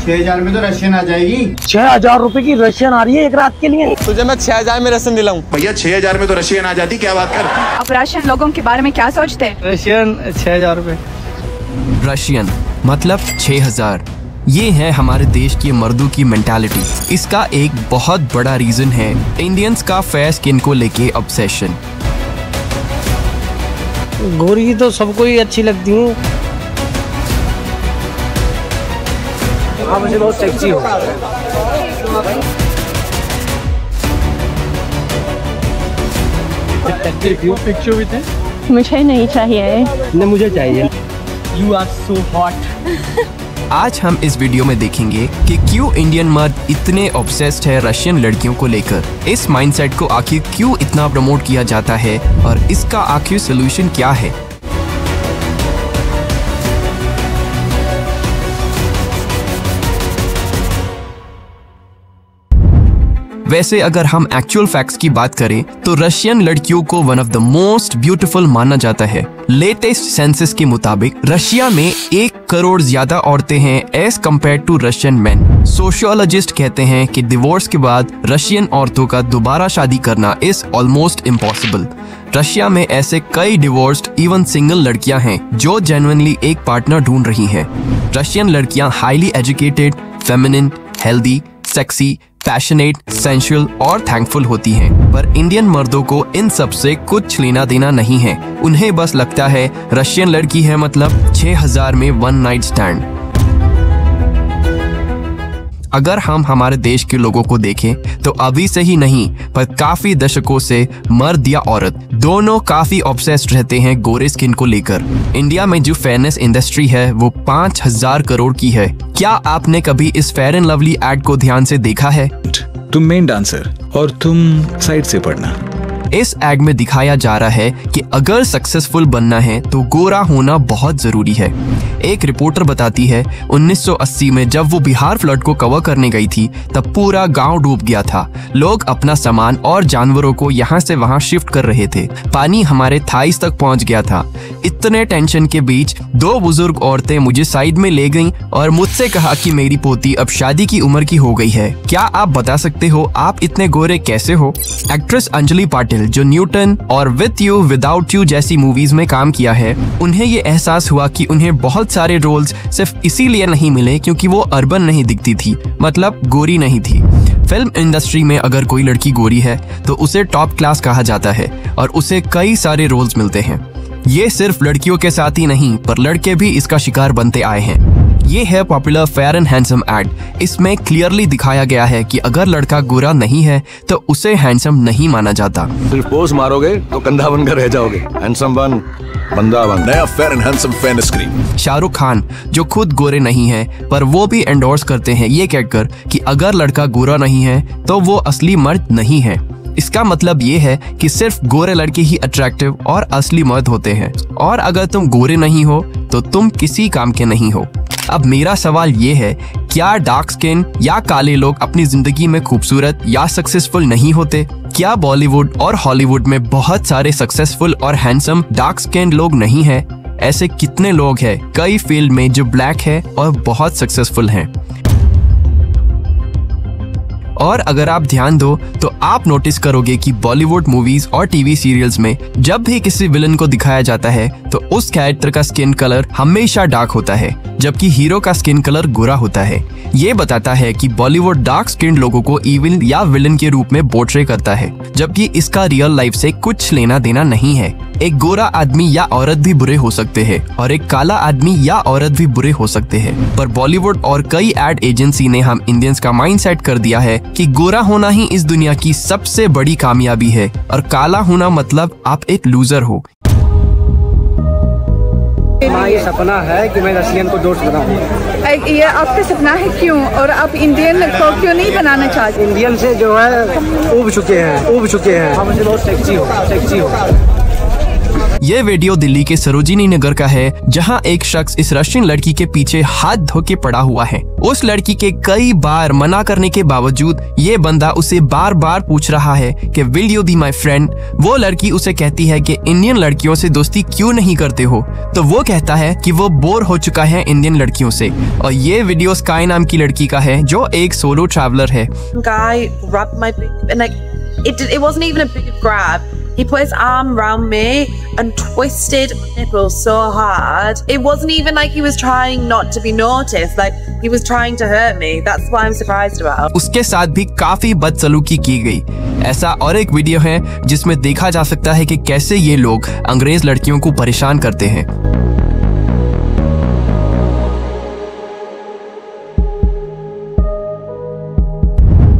6,000 में तो रशियन आ जाएगी। 6,000 रुपए की रशियन आ रही है एक रात के लिए। तुझे मैं 6,000 में रशियन दिलाऊं? भैया 6,000 में तो रशियन आ जाती, क्या बात कर। आप रशियन लोगों के बारे में क्या सोचते हैं? रशियन 6,000 रुपए। रशियन मतलब 6,000। ये है हमारे देश की मर्दों की मेंटालिटी। इसका एक बहुत बड़ा रीजन है इंडियंस का फेयर स्किन को लेके ऑब्सेशन। गोरी तो सबको ही अच्छी लगती है। हाँ, मुझे बहुत सेक्सी हो। मुझे नहीं चाहिए। नहीं, मुझे चाहिए। You are so hot. आज हम इस वीडियो में देखेंगे कि क्यों इंडियन मर्द इतने ऑब्सेस्ड है रशियन लड़कियों को लेकर। इस माइंडसेट को आखिर क्यों इतना प्रमोट किया जाता है और इसका आखिर सलूशन क्या है। वैसे अगर हम एक्चुअल फैक्ट्स की बात करें तो रशियन लड़कियों को one of the most beautiful माना जाता है। लेटेस्ट सेंसस के मुताबिक रशिया में 1 करोड़ ज्यादा औरतें हैं as compare to Russian man. Sociologist कहते हैं कि डिवोर्स के बाद रशियन औरतों का दोबारा शादी करना इज ऑलमोस्ट इम्पॉसिबल। रशिया में ऐसे कई डिवोर्स्ड इवन सिंगल लड़कियां हैं जो जेन्युइनली एक पार्टनर ढूंढ रही हैं। रशियन लड़कियां highly educated, feminine, healthy, sexy, passionate, sensual और थैंकफुल होती हैं। पर इंडियन मर्दों को इन सब से कुछ लेना देना नहीं है। उन्हें बस लगता है रशियन लड़की है मतलब 6,000 में वन नाइट स्टैंड। अगर हम हमारे देश के लोगों को देखें तो अभी से ही नहीं पर काफी दशकों से मर्द या औरत दोनों काफी ऑब्सेस्ड रहते हैं गोरे स्किन को लेकर। इंडिया में जो फेयरनेस इंडस्ट्री है वो 5,000 करोड़ की है। क्या आपने कभी इस फेयर एंड लवली एड को ध्यान से देखा है? तुम मेन डांसर और तुम साइड से पढ़ना। इस एड में दिखाया जा रहा है कि अगर सक्सेसफुल बनना है तो गोरा होना बहुत जरूरी है। एक रिपोर्टर बताती है 1980 में जब वो बिहार फ्लड को कवर करने गई थी तब पूरा गांव डूब गया था। लोग अपना सामान और जानवरों को यहाँ से वहाँ शिफ्ट कर रहे थे। पानी हमारे थाइस तक पहुँच गया था। इतने टेंशन के बीच 2 बुजुर्ग औरतें मुझे साइड में ले गईं और मुझसे कहा कि मेरी पोती अब शादी की उम्र की हो गई है। क्या आप बता सकते हो आप इतने गोरे कैसे हो? एक्ट्रेस अंजलि पाटिल जो न्यूटन और विथ यू विदाउट यू जैसी मूवीज में काम किया है, उन्हें ये एहसास हुआ कि उन्हें बहुत सारे रोल्स सिर्फ इसीलिए नहीं मिले क्योंकि वो अर्बन नहीं दिखती थी, मतलब गोरी नहीं थी। फिल्म इंडस्ट्री में अगर कोई लड़की गोरी है तो उसे टॉप क्लास कहा जाता है और उसे कई सारे रोल्स मिलते हैं। ये सिर्फ लड़कियों के साथ ही नहीं पर लड़के भी इसका शिकार बनते आए हैं। ये है popular fair and handsome ad. इसमें क्लियरली दिखाया गया है कि अगर लड़का गोरा नहीं है तो उसे हैंडसम नहीं माना जाता। सिर्फ पोज मारोगे तो कंधा बनकर रह जाओगे, हैंडसम बन, बंदा बन। नया fair and handsome fairness cream. Shahrukh Khan जो खुद गोरे नहीं है पर वो भी एंडोर्स करते हैं ये कहकर कि अगर लड़का गोरा नहीं है तो वो असली मर्द नहीं है। इसका मतलब ये है कि सिर्फ गोरे लड़के ही अट्रैक्टिव और असली मर्द होते हैं और अगर तुम गोरे नहीं हो तो तुम किसी काम के नहीं हो। अब मेरा सवाल ये है, क्या डार्क स्किन या काले लोग अपनी जिंदगी में खूबसूरत या सक्सेसफुल नहीं होते? क्या बॉलीवुड और हॉलीवुड में बहुत सारे सक्सेसफुल और हैंडसम डार्क स्किन लोग नहीं हैं? ऐसे कितने लोग हैं कई फील्ड में जो ब्लैक है और बहुत सक्सेसफुल हैं। और अगर आप ध्यान दो तो आप नोटिस करोगे कि बॉलीवुड मूवीज और टीवी सीरियल्स में जब भी किसी विलन को दिखाया जाता है तो उस कैरेक्टर का स्किन कलर हमेशा डार्क होता है जबकि हीरो का स्किन कलर गोरा होता है। ये बताता है कि बॉलीवुड डार्क स्किन लोगों को इविल या विलन के रूप में पोर्ट्रे करता है जबकि इसका रियल लाइफ से कुछ लेना देना नहीं है। एक गोरा आदमी या औरत भी बुरे हो सकते हैं और एक काला आदमी या औरत भी बुरे हो सकते हैं, पर बॉलीवुड और कई एड एजेंसी ने हम इंडियंस का माइंडसेट कर दिया है कि गोरा होना ही इस दुनिया की सबसे बड़ी कामयाबी है और काला होना मतलब आप एक लूजर हो। ये सपना है कि मैं रशियन को दोस्त बनाऊं। ये आपका सपना है क्यों? और आप इंडियन को क्यों नहीं बनाना चाहते? इंडियन से जो है उब चुके हैं। हाँ, मुझे बहुत सेक्सी हो। ये वीडियो दिल्ली के सरोजिनी नगर का है, जहां एक शख्स इस रशियन लड़की के पीछे हाथ धो के पड़ा हुआ है। उस लड़की के कई बार मना करने के बावजूद ये बंदा उसे बार बार पूछ रहा है कि will you be my friend. वो लड़की उसे कहती है कि इंडियन लड़कियों से दोस्ती क्यों नहीं करते हो, तो वो कहता है कि वो बोर हो चुका है इंडियन लड़कियों से। और ये वीडियो स्काई नाम की लड़की का है, जो एक सोलो ट्रैवलर है। Guy grabbed my big, and like it wasn't even a big grab. He put his arm around me and twisted my nipples so hard. It wasn't even like he was trying not to be noticed. Like he was trying to hurt me. That's what I'm surprised about. उसके साथ भी काफी बदसलूकी की गई। ऐसा और एक वीडियो है जिसमें देखा जा सकता है कि कैसे ये लोग अंग्रेज लड़कियों को परेशान करते हैं।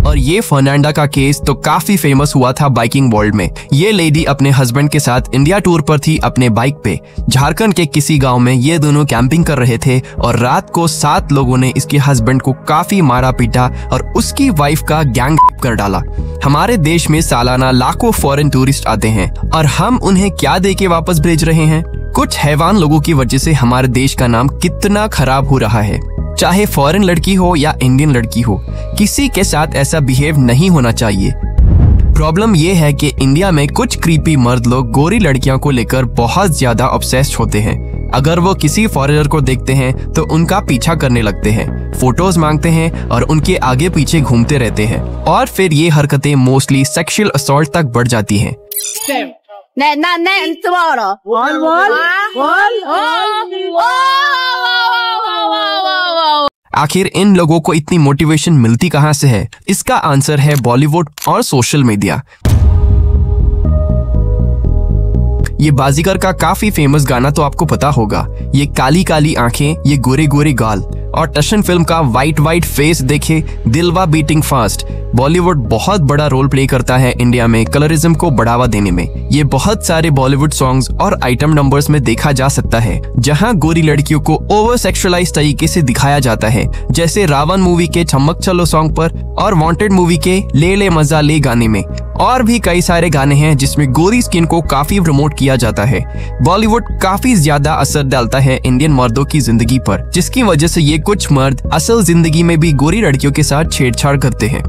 और ये फर्नांडा का केस तो काफी फेमस हुआ था बाइकिंग वर्ल्ड में। ये लेडी अपने हस्बैंड के साथ इंडिया टूर पर थी अपने बाइक पे। झारखंड के किसी गांव में ये दोनों कैंपिंग कर रहे थे और रात को 7 लोगों ने इसके हस्बैंड को काफी मारा पीटा और उसकी वाइफ का गैंग कर डाला। हमारे देश में सालाना लाखों फॉरेन टूरिस्ट आते हैं और हम उन्हें क्या दे के वापस भेज रहे हैं? कुछ हैवान लोगों की वजह से हमारे देश का नाम कितना खराब हो रहा है। चाहे फॉरेन लड़की हो या इंडियन लड़की हो, किसी के साथ ऐसा बिहेव नहीं होना चाहिए। प्रॉब्लम ये है कि इंडिया में कुछ क्रीपी मर्द लोग गोरी लड़कियों को लेकर बहुत ज्यादा ऑब्सेस्ड होते हैं। अगर वो किसी फॉरेनर को देखते हैं तो उनका पीछा करने लगते हैं, फोटोज मांगते हैं और उनके आगे पीछे घूमते रहते हैं और फिर ये हरकतें मोस्टली सेक्सुअल असॉल्ट तक बढ़ जाती हैं। आखिर इन लोगों को इतनी मोटिवेशन मिलती कहां से है? इसका आंसर है बॉलीवुड और सोशल मीडिया। ये बाजीगर का काफी फेमस गाना तो आपको पता होगा, ये काली काली आंखें, ये गोरे गोरे गाल, और टशन फिल्म का वाइट वाइट फेस देखे, दिलवा बीटिंग फास्ट। बॉलीवुड बहुत बड़ा रोल प्ले करता है इंडिया में कलरिज्म को बढ़ावा देने में। ये बहुत सारे बॉलीवुड सॉन्ग्स और आइटम नंबर्स में देखा जा सकता है, जहां गोरी लड़कियों को ओवर सेक्सुअलाइज तरीके से दिखाया जाता है, जैसे रावण मूवी के चमक चलो सॉन्ग पर और वांटेड मूवी के ले ले मजा ले गाने में। और भी कई सारे गाने हैं जिसमें गोरी स्किन को काफी प्रमोट किया जाता है। बॉलीवुड काफी ज्यादा असर डालता है इंडियन मर्दों की जिंदगी पर, जिसकी वजह से ये कुछ मर्द असल जिंदगी में भी गोरी लड़कियों के साथ छेड़छाड़ करते हैं।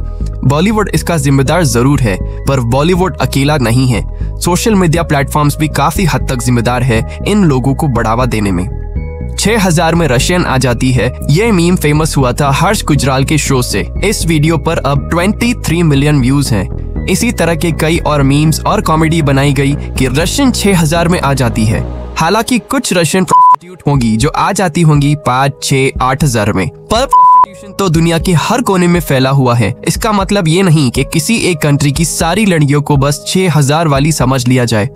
बॉलीवुड इसका जिम्मेदार जरूर है, पर बॉलीवुड अकेला नहीं है। सोशल मीडिया प्लेटफॉर्म्स भी काफी हद तक जिम्मेदार है इन लोगों को बढ़ावा देने में। 6000 में रशियन आ जाती है, ये मीम फेमस हुआ था हर्ष गुजराल के शो से। इस वीडियो पर अब 23 मिलियन व्यूज हैं। इसी तरह के कई और मीम्स और कॉमेडी बनाई गई कि रशियन 6000 में आ जाती है। हालांकि कुछ रशियन प्रोस्टिट्यूट होंगी जो आ जाती होंगी 5, 6, 8000 में, पर प्रोस्टिट्यूशन तो दुनिया के हर कोने में फैला हुआ है। इसका मतलब ये नहीं कि किसी एक कंट्री की सारी लड़कियों को बस 6000 वाली समझ लिया जाए।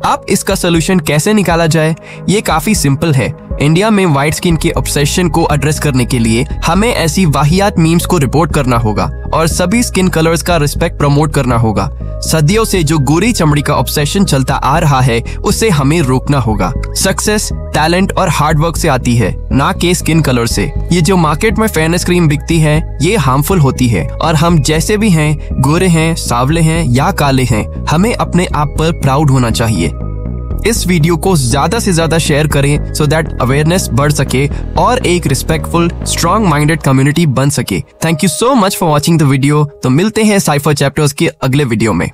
अब इसका सोल्यूशन कैसे निकाला जाए? ये काफी सिंपल है। इंडिया में व्हाइट स्किन के ऑब्सेशन को एड्रेस करने के लिए हमें ऐसी वाहियात मीम्स को रिपोर्ट करना होगा और सभी स्किन कलर्स का रिस्पेक्ट प्रमोट करना होगा। सदियों से जो गोरी चमड़ी का ऑब्सेशन चलता आ रहा है, उसे हमें रोकना होगा। सक्सेस टैलेंट और हार्डवर्क से आती है, ना कि स्किन कलर से। ये जो मार्केट में फेयरनेस क्रीम बिकती है, ये हार्मफुल होती है और हम जैसे भी हैं, गोरे हैं, सावले हैं या काले हैं, हमें अपने आप पर प्राउड होना चाहिए। इस वीडियो को ज्यादा से ज्यादा शेयर करें सो दैट अवेयरनेस बढ़ सके और एक रिस्पेक्टफुल स्ट्रॉन्ग माइंडेड कम्युनिटी बन सके। Thank you so much for watching the video. तो मिलते हैं साइफर चैप्टर्स के अगले वीडियो में।